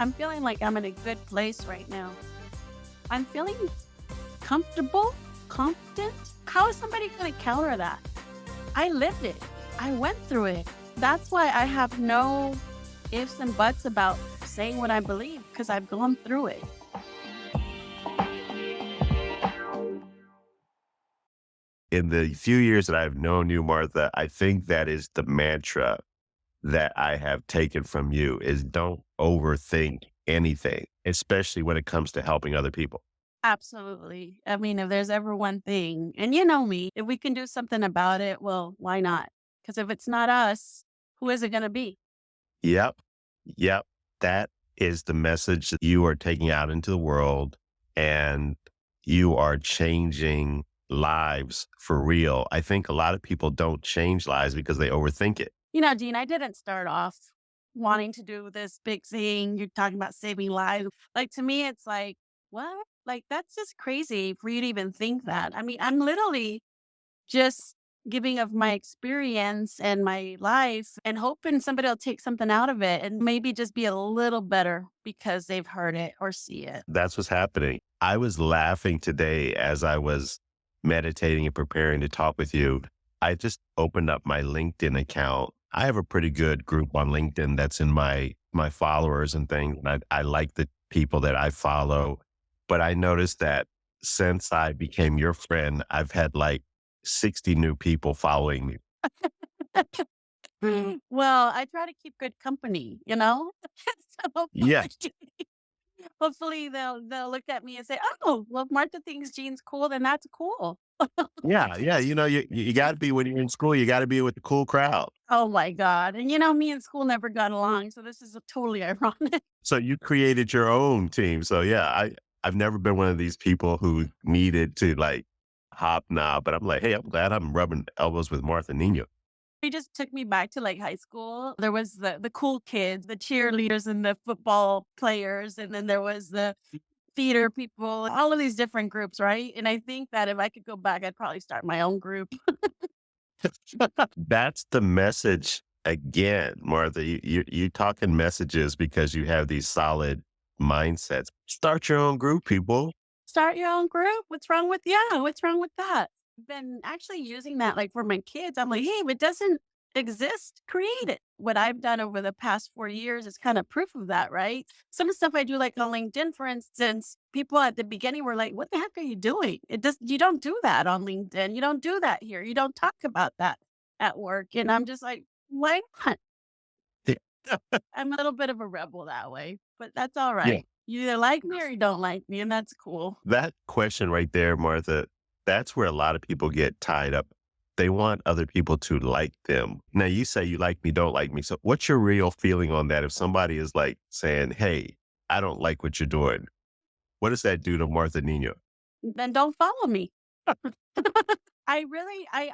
I'm feeling like I'm in a good place right now. I'm feeling comfortable, confident. How is somebody going to counter that? I lived it. I went through it. That's why I have no ifs and buts about saying what I believe, because I've gone through it. In the few years that I've known you, Martha, I think that is the mantra that I have taken from you is don't overthink anything, especially when it comes to helping other people. Absolutely. I mean, if there's ever one thing, and you know me, if we can do something about it, well, why not? Because if it's not us, who is it going to be? Yep. Yep. That is the message that you are taking out into the world, and you are changing lives for real. I think a lot of people don't change lives because they overthink it. You know, Dean, I didn't start off wanting to do this big thing. You're talking about saving lives. Like, to me, it's like, what? Like, that's just crazy for you to even think that. I mean, I'm literally just giving of my experience and my life and hoping somebody will take something out of it and maybe just be a little better because they've heard it or see it. That's what's happening. I was laughing today as I was meditating and preparing to talk with you. I just opened up my LinkedIn account. I have a pretty good group on LinkedIn that's in my followers and things. And I like the people that I follow. But I noticed that since I became your friend, I've had like 60 new people following me. Well, I try to keep good company, you know? So Yeah. hopefully they'll look at me and say, "Oh, well, if Martha thinks Gene's cool, then that's cool." Yeah. Yeah. You got to be when you're in school, you got to be with the cool crowd. Oh my God. And you know, me and school never got along, so this is totally ironic. So you created your own team. So yeah, I've never been one of these people who needed to like hobnob, but I'm like, hey, I'm glad I'm rubbing elbows with Martha Niño. He just took me back to like high school. There was the cool kids, the cheerleaders and the football players, and then there was the theater people, all of these different groups, right? And I think that if I could go back, I'd probably start my own group. That's the message again, Martha. You talking messages because you have these solid mindsets. Start your own group, people. Start your own group. What's wrong with that? Been actually using that like for my kids. I'm like, hey, if it doesn't exist, create it. What I've done over the past 4 years is kind of proof of that, right? Some of the stuff I do like on LinkedIn, for instance, people at the beginning were like, what the heck are you doing? You don't do that on LinkedIn. You don't do that here. You don't talk about that at work. And I'm just like, why not? I'm a little bit of a rebel that way, but that's all Yeah. right. You either like me or you don't like me, and that's cool. That question right there, Martha, that's where a lot of people get tied up. They want other people to like them. Now, you say you like me, don't like me. So, what's your real feeling on that? If somebody is like saying, hey, I don't like what you're doing, what does that do to Martha Nino? Then don't follow me. I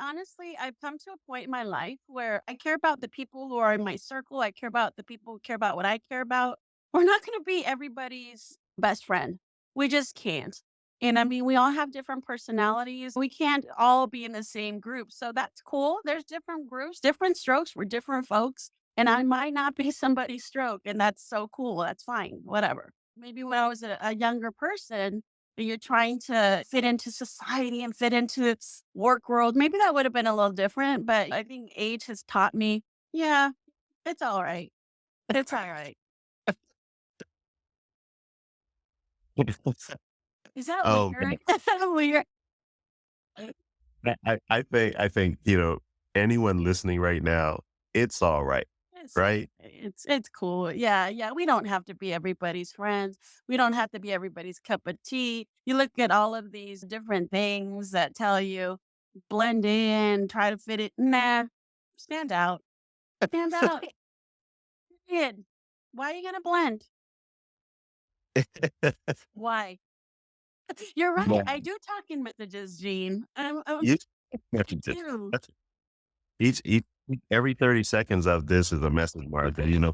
honestly, I've come to a point in my life where I care about the people who are in my circle. I care about the people who care about what I care about. We're not going to be everybody's best friend. We just can't. And I mean, we all have different personalities. We can't all be in the same group. So that's cool. There's different groups, different strokes for different folks. And I might not be somebody's stroke. And that's so cool. That's fine. Whatever. Maybe when I was a younger person, and you're trying to fit into society and fit into its work world, maybe that would have been a little different. But I think age has taught me, yeah, it's all right. It's all right. Is that Oh, weird? Is that weird? I think, anyone listening right now, it's all right. It's Right? it's cool. Yeah, yeah. We don't have to be everybody's friends. We don't have to be everybody's cup of tea. You look at all of these different things that tell you blend in, try to fit it. Nah, stand out. Stand out. Kid, why are you gonna blend? Why? You're right. Yeah. I do talk in messages, Gene. You, I do. that's each every 30 seconds of this is a message, Martha, Oh no,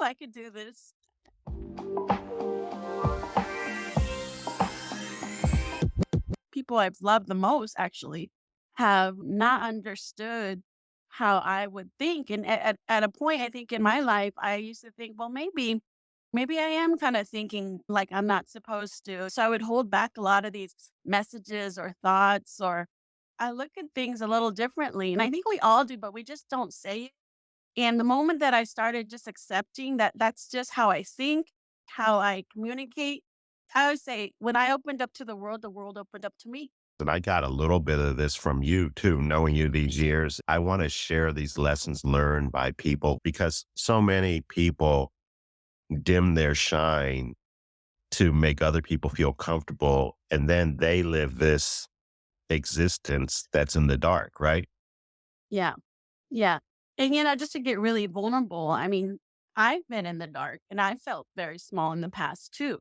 I could do this. People I've loved the most actually have not understood how I would think. And at a point, I think in my life, I used to think, well, maybe I am kind of thinking like I'm not supposed to. So I would hold back a lot of these messages or thoughts, or I look at things a little differently. And I think we all do, but we just don't say it. And the moment that I started just accepting that that's just how I think, how I communicate, I would say when I opened up to the world opened up to me. And I got a little bit of this from you too, knowing you these years. I want to share these lessons learned by people because so many people dim their shine to make other people feel comfortable. And then they live this existence that's in the dark, right? Yeah. Yeah. And, just to get really vulnerable, I mean, I've been in the dark and I felt very small in the past too.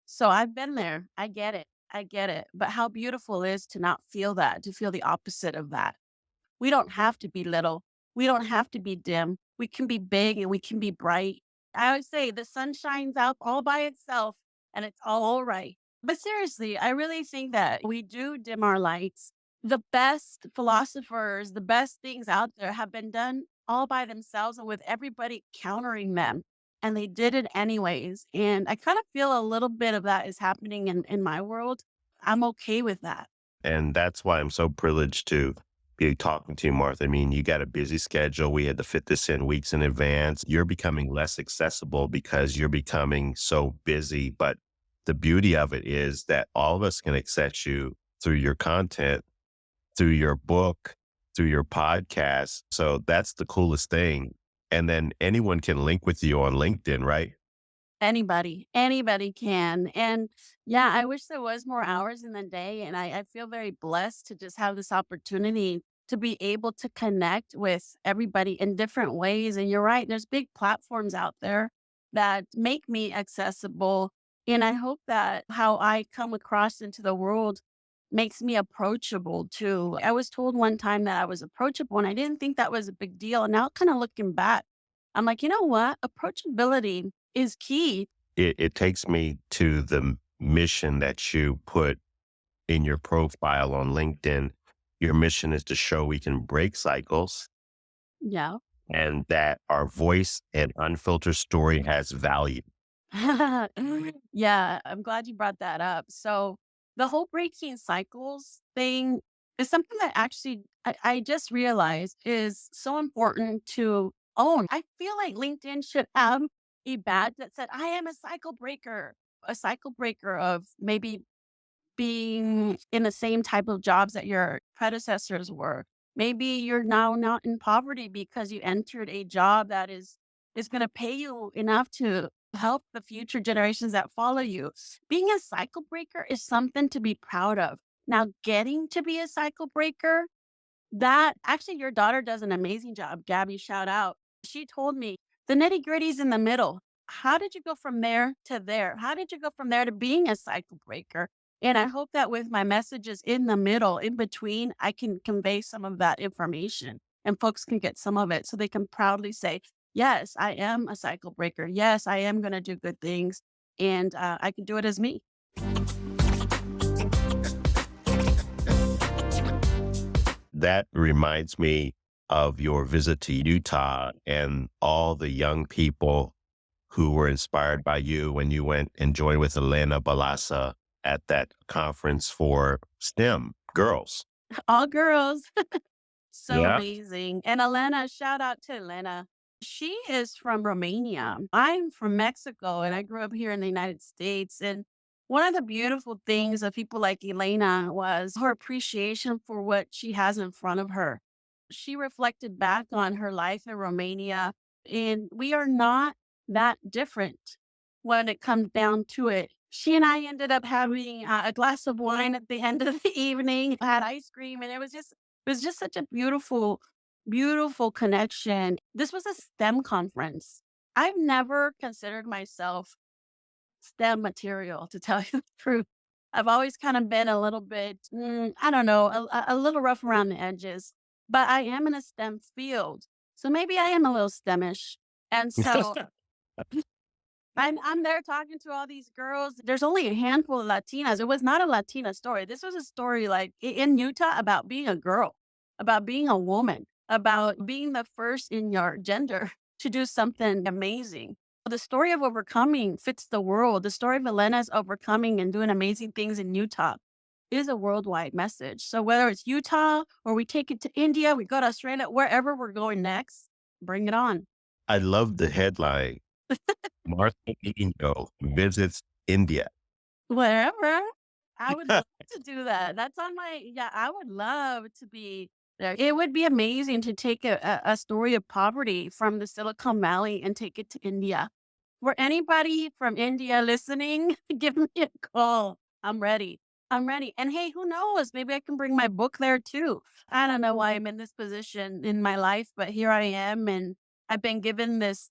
So I've been there. I get it. I get it. But how beautiful it is to not feel that, to feel the opposite of that. We don't have to be little. We don't have to be dim. We can be big and we can be bright. I always say the sun shines out all by itself and it's all right. But seriously, I really think that we do dim our lights. The best philosophers, the best things out there have been done all by themselves and with everybody countering them. And they did it anyways. And I kind of feel a little bit of that is happening in my world. I'm okay with that. And that's why I'm so privileged to be talking to you, Martha. I mean, you got a busy schedule. We had to fit this in weeks in advance. You're becoming less accessible because you're becoming so busy. But the beauty of it is that all of us can access you through your content, through your book, through your podcast. So that's the coolest thing. And then anyone can link with you on LinkedIn, right? Anybody can. And yeah, I wish there was more hours in the day. And I feel very blessed to just have this opportunity to be able to connect with everybody in different ways. And you're right, there's big platforms out there that make me accessible. And I hope that how I come across into the world makes me approachable too. I was told one time that I was approachable and I didn't think that was a big deal. And now kind of looking back, I'm like, you know what? Approachability is key. It takes me to the mission that you put in your profile on LinkedIn. Your mission is to show we can break cycles Yeah. and that our voice and unfiltered story has value. Yeah, I'm glad you brought that up. So, the whole breaking cycles thing is something that actually I just realized is so important to own. I feel like LinkedIn should have a badge that said, I am a cycle breaker of maybe being in the same type of jobs that your predecessors were. Maybe you're now not in poverty because you entered a job that is going to pay you enough to help the future generations that follow you. Being a cycle breaker is something to be proud of. Now, getting to be a cycle breaker, that actually your daughter does an amazing job. Gabby, shout out. She told me the nitty gritty's in the middle. How did you go from there to there? How did you go from there to being a cycle breaker? And I hope that with my messages in the middle, in between, I can convey some of that information and folks can get some of it so they can proudly say, yes, I am a cycle breaker. Yes, I am going to do good things and I can do it as me. That reminds me of your visit to Utah and all the young people who were inspired by you when you went and joined with Elena Balasa at that conference for STEM girls. All girls. So Yeah. amazing. And Elena, shout out to Elena. She is from Romania. I'm from Mexico and I grew up here in the United States. And one of the beautiful things of people like Elena was her appreciation for what she has in front of her. She reflected back on her life in Romania, and we are not that different when it comes down to it. She and I ended up having a glass of wine at the end of the evening, had ice cream, and it was just such a beautiful connection. This was a STEM conference. I've never considered myself STEM material, to tell you the truth. I've always kind of been a little bit, I don't know, a little rough around the edges, but I am in a STEM field. So maybe I am a little STEMish. And so I'm there talking to all these girls. There's only a handful of Latinas. It was not a Latina story. This was a story like in Utah about being a girl, about being a woman. about being the first in your gender to do something amazing. The story of overcoming fits the world. The story of Elena's overcoming and doing amazing things in Utah is a worldwide message. So whether it's Utah or we take it to India, we go to Australia, wherever we're going next, bring it on. I love the headline. Martha Niño visits India. Wherever. I would love to do that. That's on my, yeah, I would love to be there. It would be amazing to take a story of poverty from the Silicon Valley and take it to India. For anybody from India listening, give me a call. I'm ready. I'm ready. And hey, who knows? Maybe I can bring my book there too. I don't know why I'm in this position in my life, but here I am. And I've been given this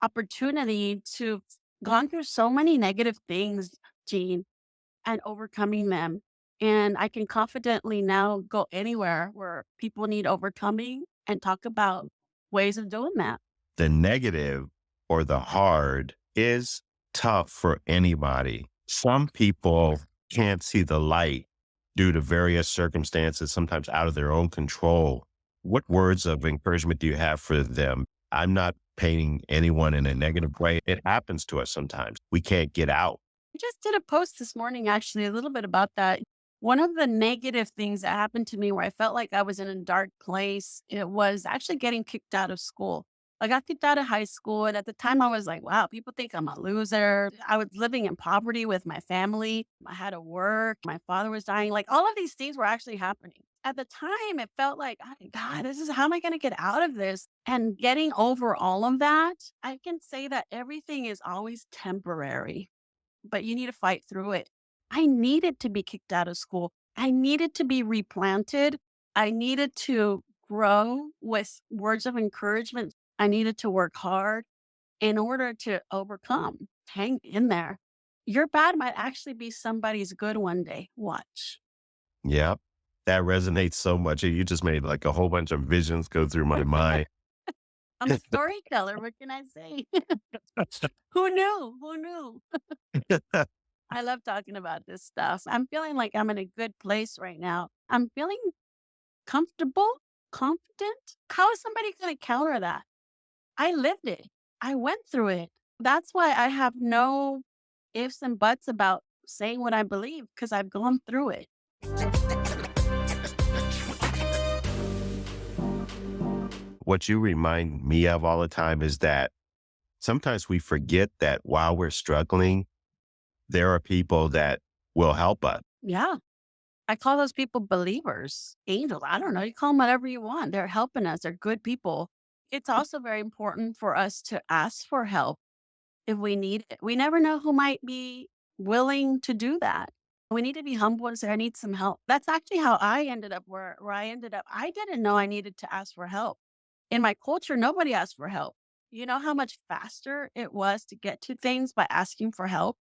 opportunity to gone through so many negative things, Gene, and overcoming them. And I can confidently now go anywhere where people need overcoming and talk about ways of doing that. The negative or the hard is tough for anybody. Some people can't see the light due to various circumstances, sometimes out of their own control. What words of encouragement do you have for them? I'm not painting anyone in a negative way. It happens to us sometimes. We can't get out. I just did a post this morning, actually, a little bit about that. One of the negative things that happened to me where I felt like I was in a dark place, it was actually getting kicked out of school. I got kicked out of high school. And at the time, I was like, wow, people think I'm a loser. I was living in poverty with my family. I had to work. My father was dying. Like all of these things were actually happening. At the time, it felt like, oh, God, this is how am I going to get out of this? And getting over all of that, I can say that everything is always temporary, but you need to fight through it. I needed to be kicked out of school. I needed to be replanted. I needed to grow with words of encouragement. I needed to work hard in order to overcome. Hang in there. Your bad might actually be somebody's good one day. Watch. Yeah, that resonates so much. You just made like a whole bunch of visions go through my mind. I'm a storyteller. What can I say? Who knew? Who knew? I love talking about this stuff. I'm feeling like I'm in a good place right now. I'm feeling comfortable, confident. How is somebody going to counter that? I lived it. I went through it. That's why I have no ifs and buts about saying what I believe because I've gone through it. What you remind me of all the time is that sometimes we forget that while we're struggling, there are people that will help us. Yeah. I call those people believers, angels. I don't know. You call them whatever you want. They're helping us. They're good people. It's also very important for us to ask for help if we need it. We never know who might be willing to do that. We need to be humble and say, I need some help. That's actually how I ended up where I ended up. I didn't know I needed to ask for help. In my culture, nobody asked for help. You know how much faster it was to get to things by asking for help?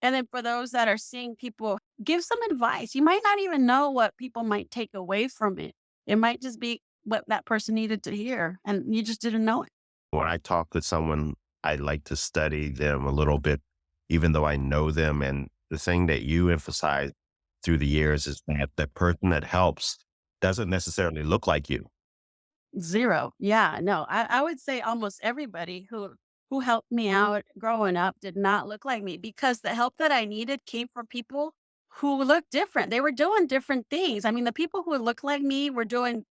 And then for those that are seeing people, give some advice. You might not even know what people might take away from it. It might just be what that person needed to hear, and you just didn't know it. When I talk with someone, I like to study them a little bit, even though I know them. And the thing that you emphasize through the years is that the person that helps doesn't necessarily look like you. Zero. Yeah, no. I would say almost everybody who helped me out growing up did not look like me because the help that I needed came from people who looked different. They were doing different things. I mean, the people who looked like me were doing,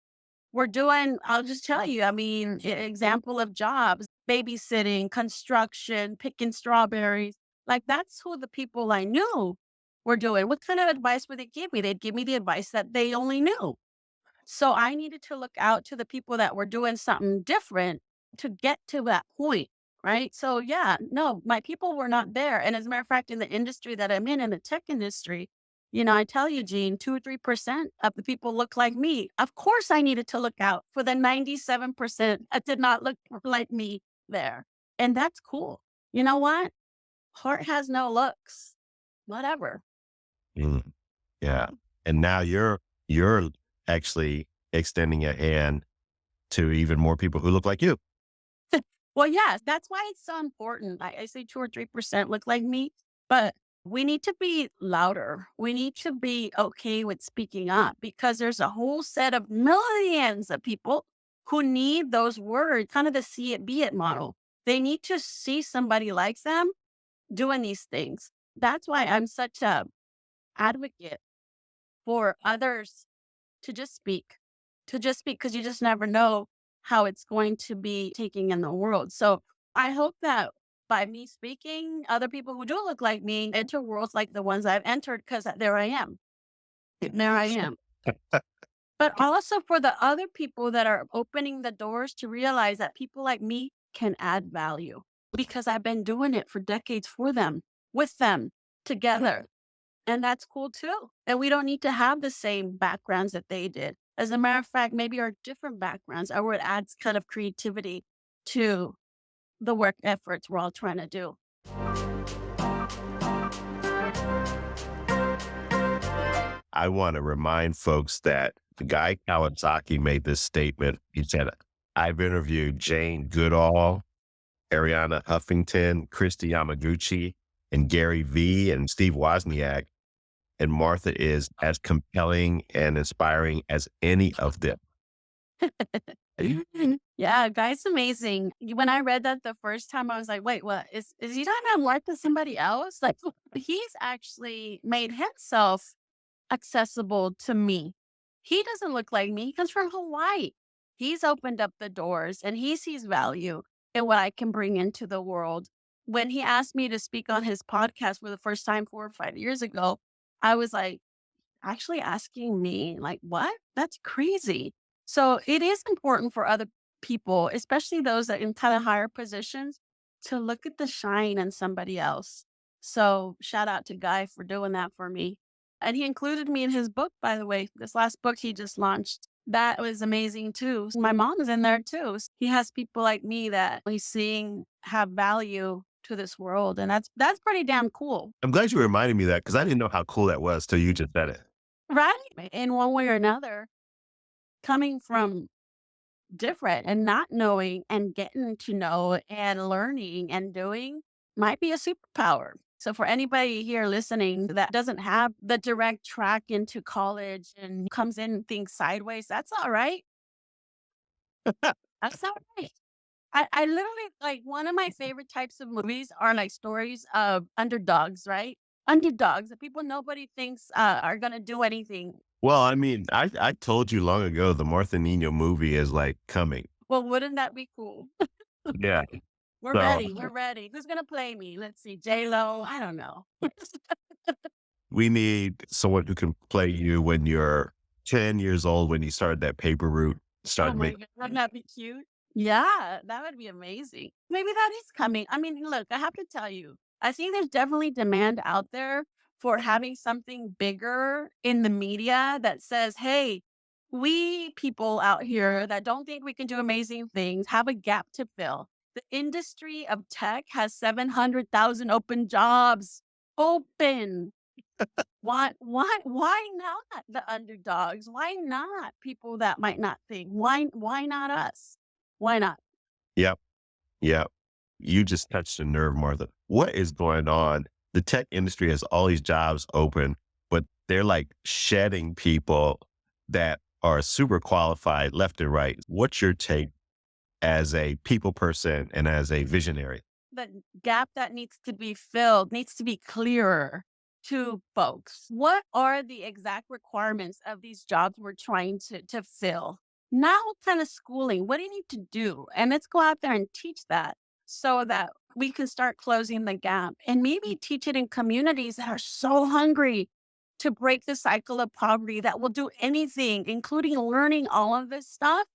I'll just tell you, I mean, example of jobs, babysitting, construction, picking strawberries. Like that's who the people I knew were doing. What kind of advice would they give me? They'd give me the advice that they only knew. So I needed to look out to the people that were doing something different to get to that point. Right. So yeah, no, my people were not there. And as a matter of fact, in the industry that I'm in the tech industry, I tell you, Gene, 2 or 3% of the people look like me. Of course I needed to look out for the 97% that did not look like me there. And that's cool. You know what? Heart has no looks. Whatever. Mm, yeah. And now you're actually extending a hand to even more people who look like you. Well, yes, that's why it's so important. I say 2 or 3% look like me, but we need to be louder. We need to be okay with speaking up because there's a whole set of millions of people who need those words, kind of the see it, be it model. They need to see somebody like them doing these things. That's why I'm such a advocate for others to just speak, because you just never know how it's going to be taking in the world. So I hope that by me speaking, other people who do look like me enter worlds like the ones I've entered, because there I am. There I am. But also for the other people that are opening the doors to realize that people like me can add value, because I've been doing it for decades for them, with them, together. And that's cool too. And we don't need to have the same backgrounds that they did. As a matter of fact, maybe our different backgrounds are what adds kind of creativity to the work efforts we're all trying to do. I want to remind folks that the guy Kawasaki made this statement. He said, I've interviewed Jane Goodall, Ariana Huffington, Christy Yamaguchi, and Gary Vee and Steve Wozniak, and Martha is as compelling and inspiring as any of them. Yeah, guy's amazing. When I read that the first time, I was like, wait, what? Is he talking about Martha somebody else? Like, he's actually made himself accessible to me. He doesn't look like me. He comes from Hawaii. He's opened up the doors and he sees value in what I can bring into the world. When he asked me to speak on his podcast for the first time 4 or 5 years ago, I was like, actually asking me, like, what? That's crazy. So it is important for other people, especially those that in kind of higher positions, to look at the shine in somebody else. So shout out to Guy for doing that for me. And he included me in his book, by the way, this last book he just launched. That was amazing too. My mom is in there too. He has people like me that he's seeing have value to this world. And that's pretty damn cool. I'm glad you reminded me of that, because I didn't know how cool that was till you just said it. Right. In one way or another, coming from different and not knowing and getting to know and learning and doing might be a superpower. So for anybody here listening that doesn't have the direct track into college and comes in things sideways, that's all right. That's all right. I literally, like, one of my favorite types of movies are like stories of underdogs, right? Underdogs, the people nobody thinks are going to do anything. Well, I mean, I told you long ago the Martha Niño movie is like coming. Well, wouldn't that be cool? Yeah. We're So ready. We're ready. Who's going to play me? Let's see. J-Lo. I don't know. we need someone who can play you when you're 10 years old, when you started that paper route, Oh started my making. God. Wouldn't that be cute? Yeah, that would be amazing. Maybe that is coming. I mean, look, I have to tell you, I think there's definitely demand out there for having something bigger in the media that says, hey, we people out here that don't think we can do amazing things have a gap to fill. The industry of tech has 700,000 open jobs. Open. Why not the underdogs? Why not people that might not think? Why not us? Why not? Yep. Yep. You just touched a nerve, Martha. What is going on? The tech industry has all these jobs open, but they're like shedding people that are super qualified left and right. What's your take as a people person and as a visionary? The gap that needs to be filled needs to be clearer to folks. What are the exact requirements of these jobs we're trying to fill? Not what kind of schooling, what do you need to do? And let's go out there and teach that so that we can start closing the gap and maybe teach it in communities that are so hungry to break the cycle of poverty that will do anything, including learning all of this stuff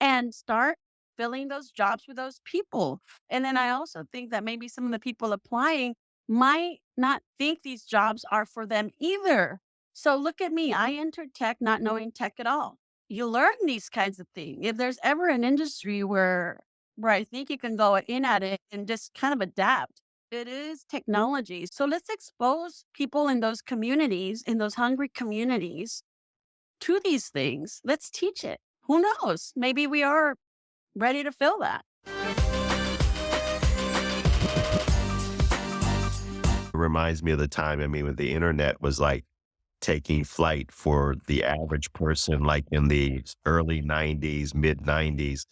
and start filling those jobs with those people. And then I also think that maybe some of the people applying might not think these jobs are for them either. So look at me. I entered tech not knowing tech at all. You learn these kinds of things. If there's ever an industry where I think you can go in at it and just kind of adapt, it is technology. So let's expose people in those communities, in those hungry communities, to these things. Let's teach it. Who knows? Maybe we are ready to fill that. It reminds me of the time, I mean, when the internet was like taking flight for the average person, like in the early 90s, mid 90s.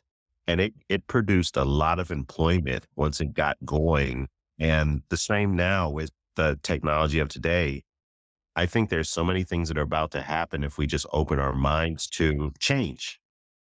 And it produced a lot of employment once it got going. And the same now with the technology of today. I think there's so many things that are about to happen if we just open our minds to change.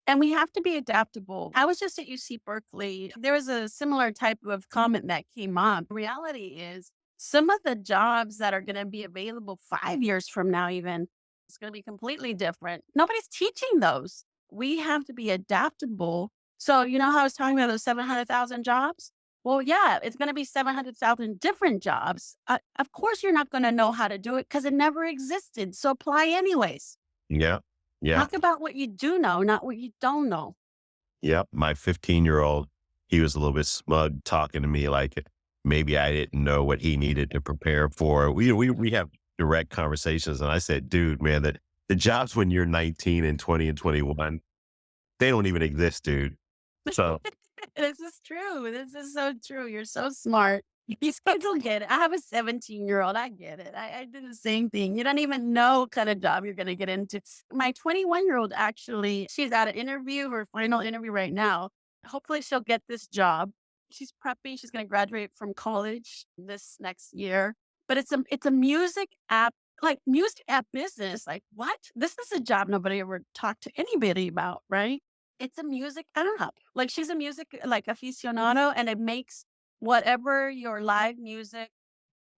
And we have to be adaptable. I was just at UC Berkeley. There was a similar type of comment that came up. Reality is some of the jobs that are going to be available 5 years from now, even, it's going to be completely different. Nobody's teaching those. We have to be adaptable. So, you know how I was talking about those 700,000 jobs? Well, yeah, it's going to be 700,000 different jobs. Of course, you're not going to know how to do it because it never existed. So apply anyways. Yeah. Yeah. Talk about what you do know, not what you don't know. Yep. My 15-year-old, he was a little bit smug talking to me like maybe I didn't know what he needed to prepare for. We have direct conversations. And I said, dude, man, that the jobs when you're 19 and 20 and 21, they don't even exist, dude. So This is true. This is so true. You're so smart. These kids will get it. I have a 17-year-old. I get it. I do the same thing. You don't even know what kind of job you're going to get into. My 21-year-old, actually, she's at an interview, her final interview right now. Hopefully she'll get this job. She's prepping. She's going to graduate from college this next year. But it's a music app, like music app business. Like what? This is a job nobody ever talked to anybody about, right? It's a music app. Like she's a music like aficionado, and it makes whatever your live music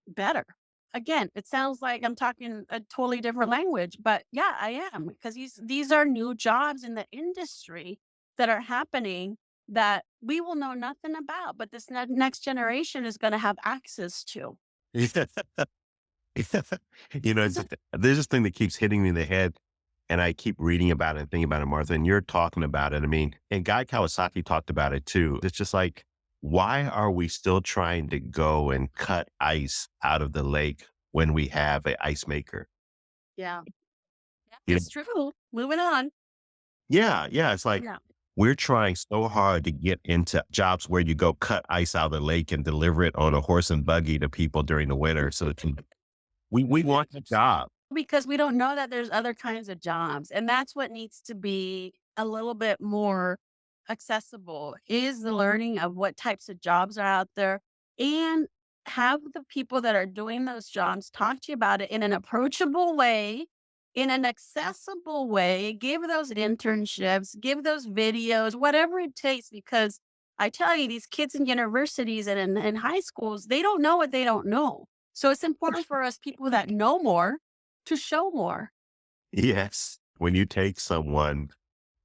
better. Again, it sounds like I'm talking a totally different language, but yeah, I am, because these are new jobs in the industry that are happening that we will know nothing about, but this next generation is going to have access to. there's this thing that keeps hitting me in the head, and I keep reading about it and thinking about it, Martha, and you're talking about it. I mean, and Guy Kawasaki talked about it too. It's just like, why are we still trying to go and cut ice out of the lake when we have an ice maker? Yeah, yeah, You know, it's true. Moving on. yeah, yeah. It's like Yeah. we're trying so hard to get into jobs where you go cut ice out of the lake and deliver it on a horse and buggy to people during the winter. So we want the job. Because we don't know that there's other kinds of jobs, and that's what needs to be a little bit more accessible, is the learning of what types of jobs are out there, and have the people that are doing those jobs talk to you about it in an approachable way, in an accessible way, give those internships, give those videos, whatever it takes, because I tell you, these kids in universities and in high schools, they don't know what they don't know. So it's important for us people that know more to show more. Yes. When you take someone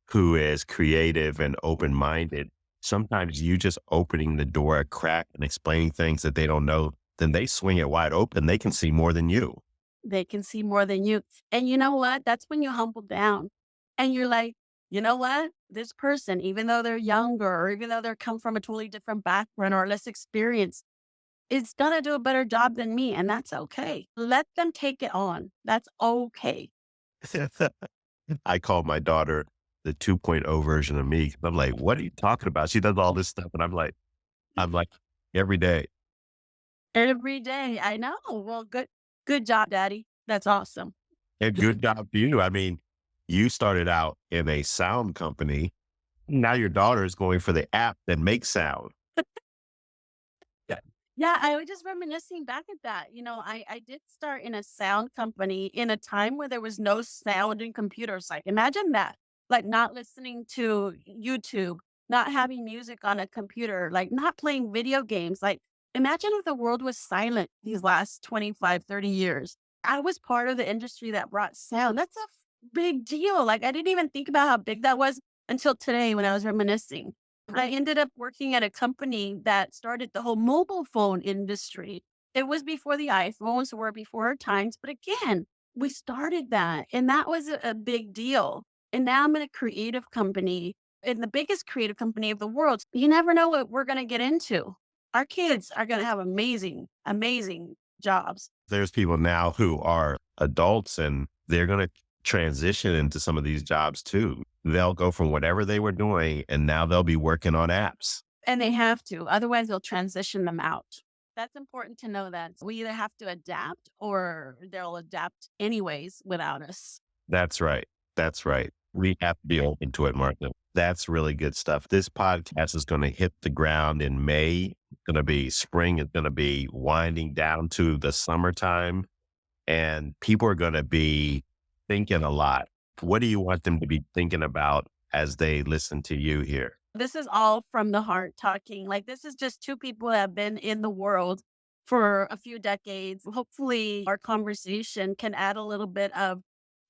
who is creative and open minded, sometimes you just opening the door a crack and explaining things that they don't know, then they swing it wide open. They can see more than you. They can see more than you. And you know what? That's when you humble down and you're like, you know what? This person, even though they're younger or even though they're come from a totally different background or less experience, is going to do a better job than me. And that's okay. Let them take it on. That's okay. I call my daughter the 2.0 version of me. I'm like, what are you talking about? She does all this stuff. And I'm like, every day. Every day. I know. Well, good job, daddy. That's awesome. And good job for you. I mean, you started out in a sound company. Now your daughter is going for the app that makes sound. Yeah. Yeah, I was just reminiscing back at that. I did start in a sound company in a time where there was no sound in computers. Like, imagine that. Like, not listening to YouTube, not having music on a computer, like, not playing video games. Like, imagine if the world was silent these last 25, 30 years. I was part of the industry that brought sound. That's a big deal. Like, I didn't even think about how big that was until today when I was reminiscing. I ended up working at a company that started the whole mobile phone industry. It was before the iPhones were before our times, but again, we started that, and that was a big deal. And now I'm in a creative company, in the biggest creative company of the world. You never know what we're going to get into. Our kids are going to have amazing, amazing jobs. There's people now who are adults and they're going to transition into some of these jobs too. They'll go from whatever they were doing and now they'll be working on apps. And they have to, otherwise they'll transition them out. That's important to know that we either have to adapt or they'll adapt anyways without us. That's right. That's right. We have to be open to it, Martha. That's really good stuff. This podcast is going to hit the ground in May. It's going to be spring. It's going to be winding down to the summertime, and people are going to be thinking a lot. What do you want them to be thinking about as they listen to you here? This is all from the heart talking. Like, this is just two people that have been in the world for a few decades. Hopefully, our conversation can add a little bit of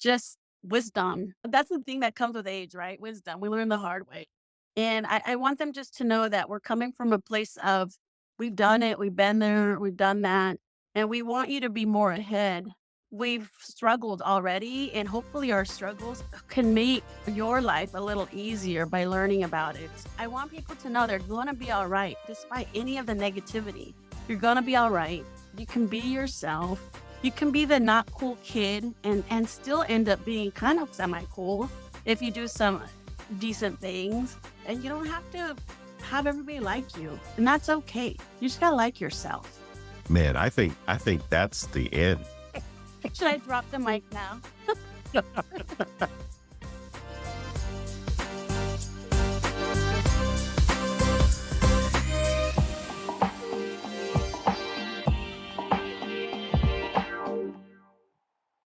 just wisdom. That's the thing that comes with age, right? Wisdom. We learn the hard way. And I want them just to know that we're coming from a place of we've done it, we've been there, we've done that. And we want you to be more ahead. We've struggled already, and hopefully, our struggles can make your life a little easier by learning about it. I want people to know they're going to be all right, despite any of the negativity. You're going to be all right. You can be yourself. You can be the not cool kid and still end up being kind of semi cool if you do some decent things. And you don't have to have everybody like you. And that's okay. You just got to like yourself. Man, I think that's the end. Should I drop the mic now?